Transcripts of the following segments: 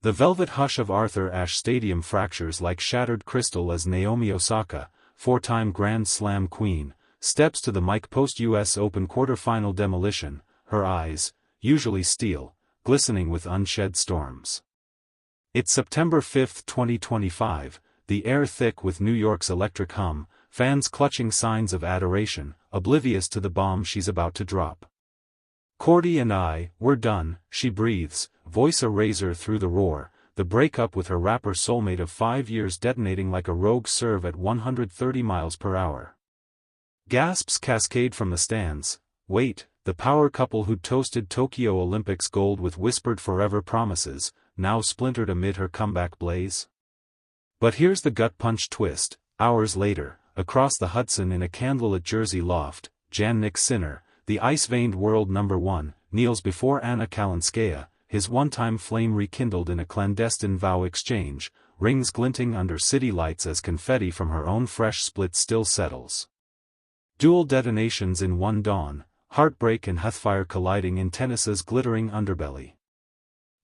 The velvet hush of Arthur Ashe Stadium fractures like shattered crystal as Naomi Osaka, four-time Grand Slam queen, steps to the mic post-US Open quarterfinal demolition, her eyes, usually steel, glistening with unshed storms. It's September 5, 2025, the air thick with New York's electric hum, fans clutching signs of adoration, oblivious to the bomb she's about to drop. "Cordy and I, we're done," she breathes, voice a razor through the roar, the breakup with her rapper soulmate of 5 years detonating like a rogue serve at 130 miles per hour. Gasps cascade from the stands. Wait, the power couple who'd toasted Tokyo Olympics gold with whispered forever promises, now splintered amid her comeback blaze? But here's the gut-punch twist. Hours later, across the Hudson in a candlelit Jersey loft, Jan-Nick Sinner, the ice-veined world #1, kneels before Anna Kalinskaya, his one-time flame rekindled in a clandestine vow exchange, rings glinting under city lights as confetti from her own fresh split still settles. Dual detonations in one dawn, heartbreak and heathfire colliding in tennis's glittering underbelly.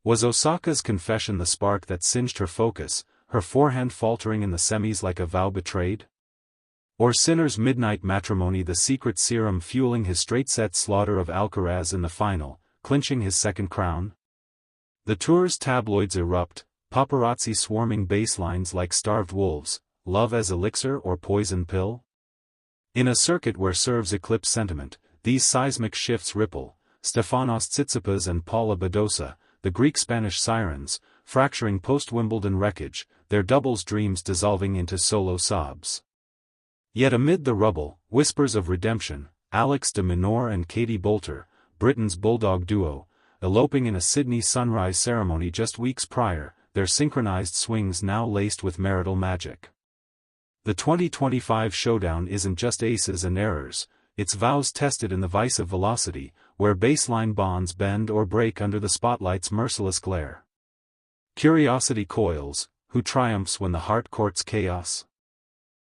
Was Osaka's confession the spark that singed her focus, her forehand faltering in the semis like a vow betrayed? Or Sinner's midnight matrimony the secret serum fueling his straight-set slaughter of Alcaraz in the final, clinching his second crown? The tour's tabloids erupt, paparazzi swarming baselines like starved wolves, love as elixir or poison pill? In a circuit where serves eclipse sentiment, these seismic shifts ripple, Stefanos Tsitsipas and Paula Badosa, the Greek-Spanish sirens, fracturing post-Wimbledon wreckage, their doubles dreams dissolving into solo sobs. Yet amid the rubble, whispers of redemption, Alex de Minaur and Katie Boulter, Britain's bulldog duo, eloping in a Sydney sunrise ceremony just weeks prior, their synchronized swings now laced with marital magic. The 2025 Showdown isn't just aces and errors, it's vows tested in the vice of velocity, where baseline bonds bend or break under the spotlight's merciless glare. Curiosity coils, who triumphs when the heart courts chaos?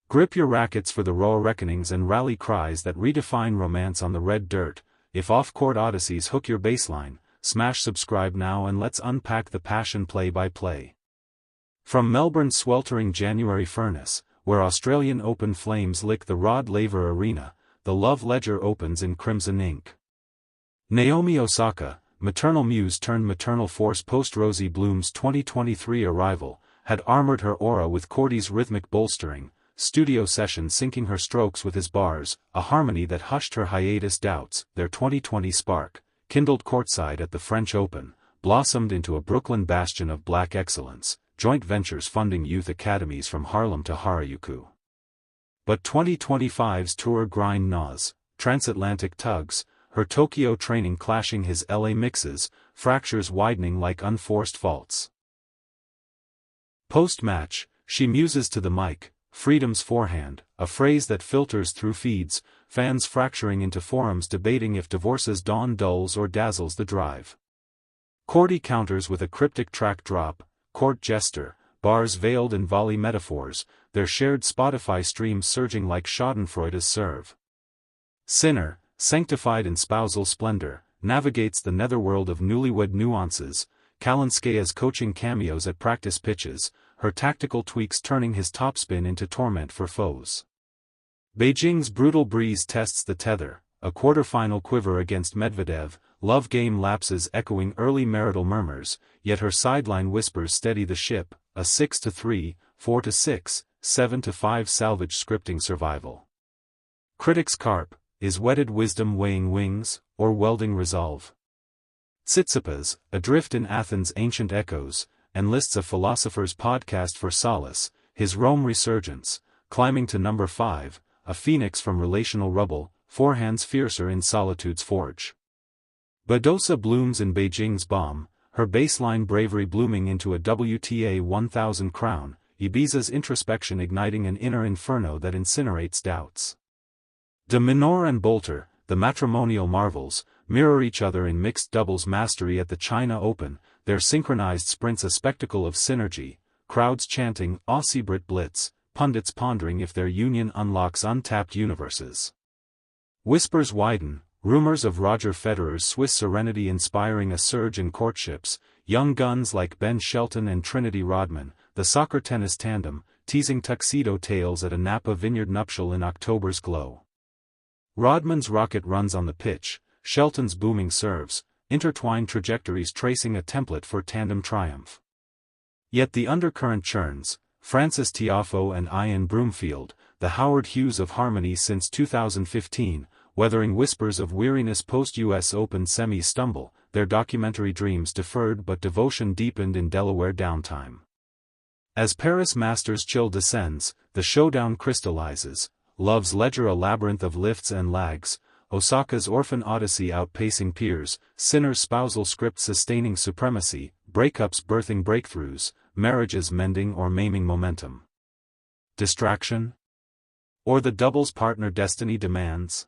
Grip your rackets for the raw reckonings and rally cries that redefine romance on the red dirt. If off-court odysseys hook your baseline, smash subscribe now and let's unpack the passion play by play. From Melbourne's sweltering January furnace, where Australian Open flames lick the Rod Laver Arena, the love ledger opens in crimson ink. Naomi Osaka, maternal muse turned maternal force post-Rosie Bloom's 2023 arrival, had armored her aura with Cordy's rhythmic bolstering, studio session syncing her strokes with his bars, a harmony that hushed her hiatus doubts. Their 2020 spark, kindled courtside at the French Open, blossomed into a Brooklyn bastion of black excellence, joint ventures funding youth academies from Harlem to Harajuku. But 2025's tour grind gnaws, transatlantic tugs, her Tokyo training clashing his LA mixes, fractures widening like unforced faults. Post-match, she muses to the mic, freedom's forehand, a phrase that filters through feeds, fans fracturing into forums debating if divorce's dawn dulls or dazzles the drive. Cordy counters with a cryptic track drop, court jester, bars veiled in volley metaphors, their shared Spotify streams surging like schadenfreude's serve. Sinner, sanctified in spousal splendor, navigates the netherworld of newlywed nuances, Kalinskaya's coaching cameos at practice pitches, her tactical tweaks turning his topspin into torment for foes. Beijing's brutal breeze tests the tether, a quarterfinal quiver against Medvedev, love game lapses echoing early marital murmurs, yet her sideline whispers steady the ship, a 6-3, 4-6, 7-5 salvage scripting survival. Critics carp, is wedded wisdom weighing wings, or welding resolve? Tsitsipas, adrift in Athens' ancient echoes, enlists a philosopher's podcast for solace, his Rome resurgence, climbing to number 5, a phoenix from relational rubble, forehands fiercer in solitude's forge. Badosa blooms in Beijing's bomb, her baseline bravery blooming into a WTA 1000 crown, Ibiza's introspection igniting an inner inferno that incinerates doubts. De Minaur and Boulter, the matrimonial marvels, mirror each other in mixed doubles mastery at the China Open, their synchronized sprints a spectacle of synergy, crowds chanting Aussie Brit Blitz, pundits pondering if their union unlocks untapped universes. Whispers widen, rumors of Roger Federer's Swiss serenity inspiring a surge in courtships, young guns like Ben Shelton and Trinity Rodman, the soccer-tennis tandem, teasing tuxedo tales at a Napa Vineyard nuptial in October's glow. Rodman's rocket runs on the pitch, Shelton's booming serves, intertwined trajectories tracing a template for tandem triumph. Yet the undercurrent churns, Francis Tiafoe and Ian Broomfield, the Howard Hughes of harmony since 2015, weathering whispers of weariness post-US Open semi-stumble, their documentary dreams deferred but devotion deepened in Delaware downtime. As Paris Masters chill descends, the showdown crystallizes, love's ledger a labyrinth of lifts and lags, Osaka's orphan odyssey outpacing peers, Sinner's spousal script sustaining supremacy, breakups birthing breakthroughs, marriages mending or maiming momentum. Distraction? Or the doubles partner destiny demands?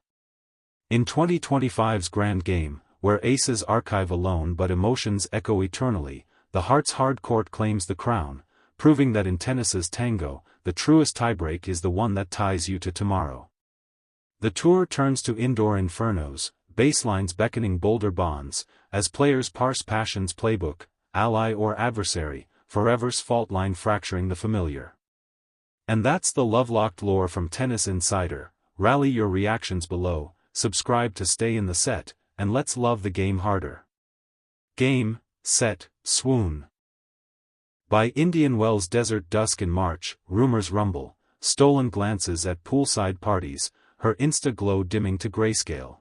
In 2025's Grand Game, where aces archive alone but emotions echo eternally, the heart's hard court claims the crown, proving that in tennis's tango, the truest tiebreak is the one that ties you to tomorrow. The tour turns to indoor infernos, baselines beckoning bolder bonds, as players parse passion's playbook, ally or adversary, forever's fault line fracturing the familiar. And that's the love-locked lore from Tennis Insider. Rally your reactions below, subscribe to stay in the set, and let's love the game harder. Game, set, swoon. By Indian Wells desert dusk in March, rumors rumble, stolen glances at poolside parties, her Insta glow dimming to grayscale.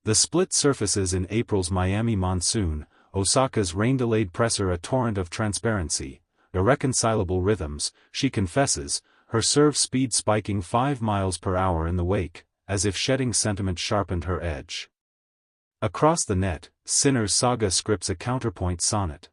The split surfaces in April's Miami monsoon, Osaka's rain-delayed presser a torrent of transparency, irreconcilable rhythms, she confesses, her serve speed spiking 5 miles per hour in the wake, as if shedding sentiment sharpened her edge. Across the net, Sinner's saga scripts a counterpoint sonnet.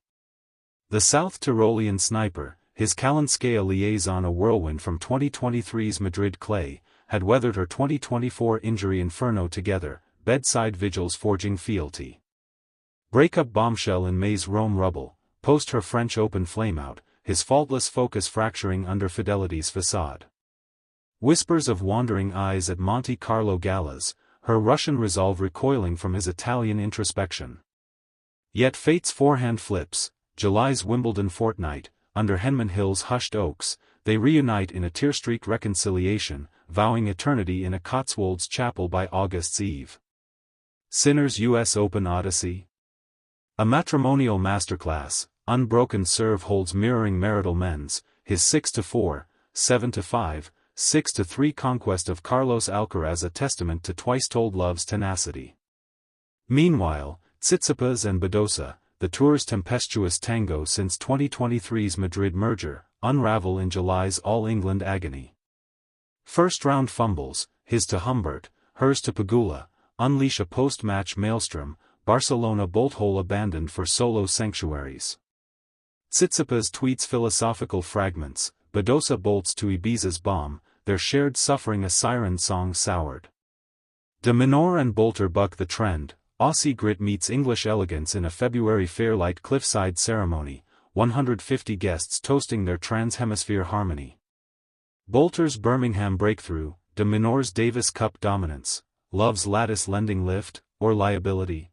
The South Tyrolean sniper, his Kalinskaya liaison a whirlwind from 2023's Madrid clay, had weathered her 2024 injury inferno together, bedside vigils forging fealty. Breakup bombshell in May's Rome rubble, post her French Open flameout, his faultless focus fracturing under fidelity's facade. Whispers of wandering eyes at Monte Carlo galas, her Russian resolve recoiling from his Italian introspection. Yet fate's forehand flips, July's Wimbledon fortnight, under Henman Hill's hushed oaks, they reunite in a tear-streaked reconciliation, vowing eternity in a Cotswolds chapel by August's eve. Sinner's US Open Odyssey? A matrimonial masterclass, unbroken serve holds mirroring marital men's, his 6-4, 7-5, 6-3 conquest of Carlos Alcaraz a testament to twice-told love's tenacity. Meanwhile, Tsitsipas and Badosa, the tour's tempestuous tango since 2023's Madrid merger, unravel in July's All-England agony. First-round fumbles, his to Humbert, hers to Pegula, unleash a post-match maelstrom, Barcelona bolt hole abandoned for solo sanctuaries. Tsitsipas tweets philosophical fragments, Badosa bolts to Ibiza's bomb, their shared suffering a siren song soured. De Minaur and Bolter buck the trend, Aussie grit meets English elegance in a February Fairlight cliffside ceremony, 150 guests toasting their trans-hemisphere harmony. Bolter's Birmingham breakthrough, De Minaur's Davis Cup dominance, love's lattice lending lift, or liability.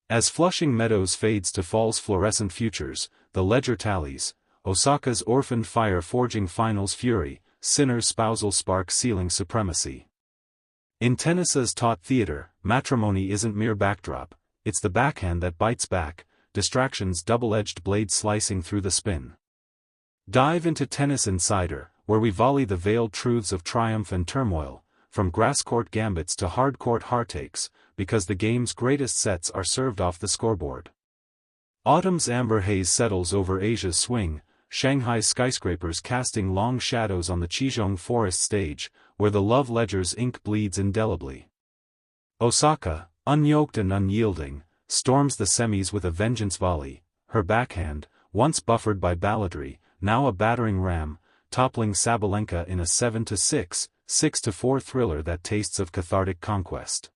As Flushing Meadows fades to fall's fluorescent futures, the ledger tallies, Osaka's orphaned fire forging finals fury, Sinner's spousal spark sealing supremacy. In tennis's taut theater, matrimony isn't mere backdrop, it's the backhand that bites back, distraction's double-edged blade slicing through the spin. Dive into Tennis Insider, where we volley the veiled truths of triumph and turmoil, from grass-court gambits to hard-court heartaches, because the game's greatest sets are served off the scoreboard. Autumn's amber haze settles over Asia's swing, Shanghai's skyscrapers casting long shadows on the Qizhong forest stage, where the love ledger's ink bleeds indelibly. Osaka, unyoked and unyielding, storms the semis with a vengeance volley, her backhand, once buffered by balladry, now a battering ram, toppling Sabalenka in a 7-6, 6-4 thriller that tastes of cathartic conquest.